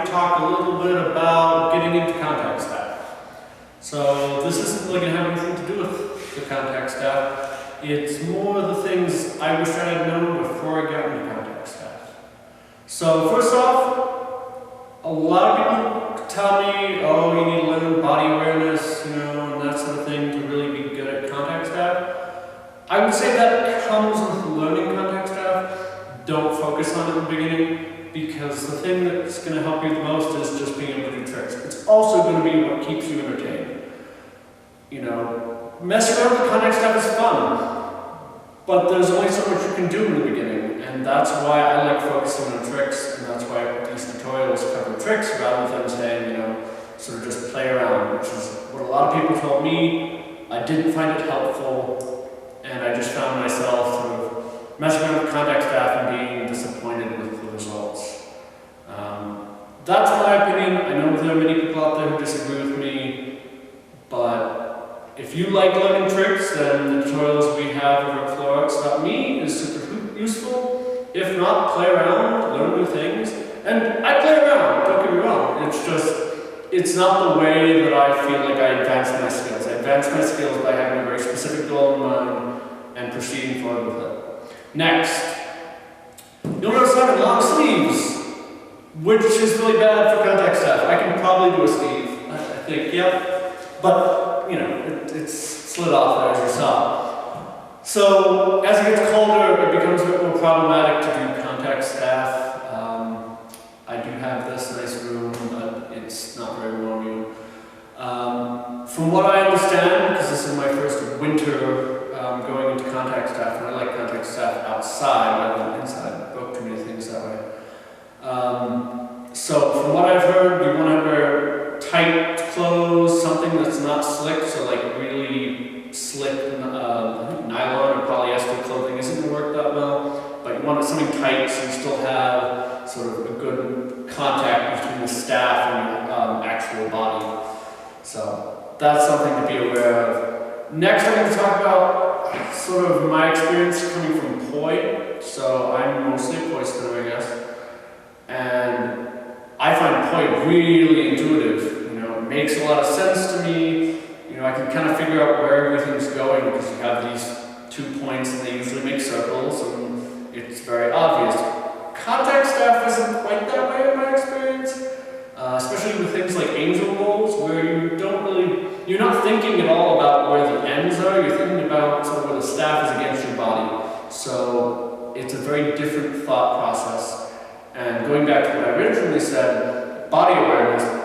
to talk a little bit about getting into contact staff. So this isn't really going to have anything to do with the contact staff. It's more the things I wish I had known before I got into contact staff. So first off, a lot of people tell me, oh, you need to learn body awareness, and that sort of thing to really be good at contact staff. I would say that comes with learning contact staff. Don't focus on it in the beginning, because the thing that's going to help you the most is just being able to do tricks. It's also going to be what keeps you entertained. Messing around with contact staff is fun, but there's only so much you can do in the beginning, and that's why I like focusing on tricks, and that's why these tutorials cover tricks rather than saying, sort of just play around, which is what a lot of people told me. I didn't find it helpful, and I just found myself sort of messing around with contact staff and being disappointed with the results. That's my opinion. I know there are many people out there who disagree with me, but if you like learning tricks, then the tutorials we have over at Flowarts.me is super useful. If not, play around, learn new things. And I play around, don't get me wrong. It's not the way that I feel like I advance my skills. I advance my skills by having a very specific goal in mind and proceeding forward with it. Next, you'll notice I have long sleeves, which is really bad for contact staff. I can probably do a sleeve, I think, yeah. But, it's slid off there as you saw. So, as it gets colder, it becomes a bit more problematic to do contact staff. I do have this nice room, but it's not very warm room. From what I understand, because this is my first winter going into contact staff, and I like contact staff outside rather than inside. I broke too many things that way. So from what I've heard, you want to wear tight clothes, something that's not slick, so like really slick I think nylon or polyester clothing isn't going to work that well, but you want something tight so you still have sort of a good contact between the staff and your actual body. So that's something to be aware of. Next, I'm going to talk about sort of my experience coming from poi. So I'm mostly a poi spinner, I guess. And I find poi really intuitive. It makes a lot of sense to me. I can kind of figure out where everything's going because you have these 2 points and they usually make circles and it's very obvious. Contact staff isn't quite that way in my experience, especially with things like angel rolls where you're not thinking at all about where the ends are, you're thinking about sort of where the staff is against your body. So it's a very different thought process. And going back to what I originally said, body awareness,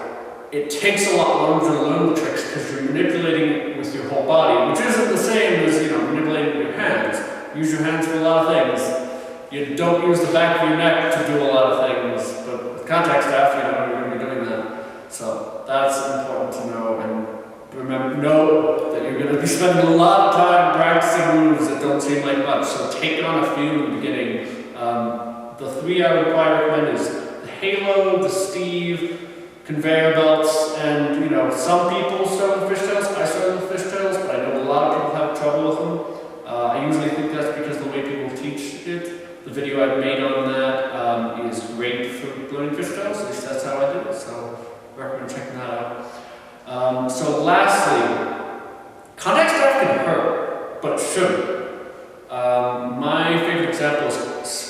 it takes a lot longer to learn the tricks because you're manipulating it with your whole body, which isn't the same as manipulating with your hands. Use your hands for a lot of things. You don't use the back of your neck to do a lot of things, but with contact staff, you're going to be doing that. So that's important to know, and know that you're going to be spending a lot of time practicing moves that don't seem like much. So take on a few in the beginning. The 3 I would probably recommend is the halo, the Steve, conveyor belts, and some people start with fishtails. I started with fishtails, but I know a lot of people have trouble with them. I usually think that's because the way people teach it. The video I've made on that is great for learning fishtails. At least that's how I did it. So I recommend checking that out. So lastly, contact staff can hurt, but shouldn't. My favorite example is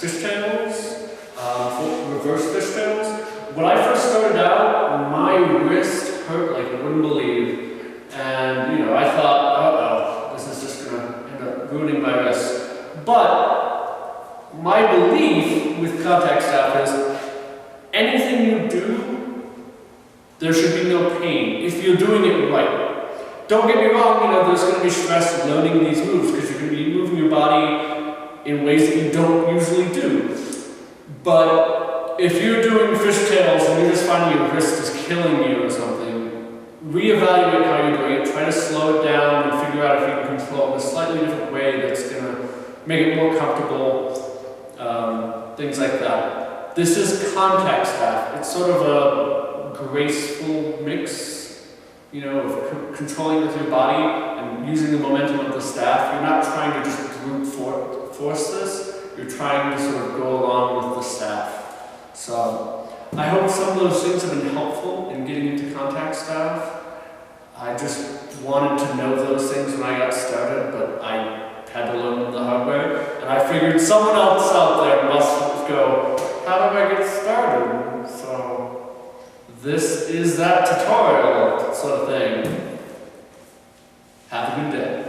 fishtails, reverse fishtails. When I first started out, my wrist hurt like you wouldn't believe, and I thought, uh-oh, this is just going to end up ruining my wrist. But my belief with contact staff is anything you do, there should be no pain if you're doing it right. Don't get me wrong, there's going to be stress learning these moves because you're going to be moving your body in ways that you don't usually do. But if you're doing fishtails and you're just finding your wrist is killing you or something, reevaluate how you're doing it, try to slow it down and figure out if you can control it in a slightly different way that's going to make it more comfortable, things like that. This is contact staff. It's sort of a graceful mix, of controlling with your body and using the momentum of the staff. You're not trying to just brute force this. You're trying to sort of go along with the staff. So I hope some of those things have been helpful in getting into contact staff. I just wanted to know those things when I got started, but I had to learn them the hard way. And I figured someone else out there must go, how do I get started? So this is that tutorial sort of thing. Have a good day.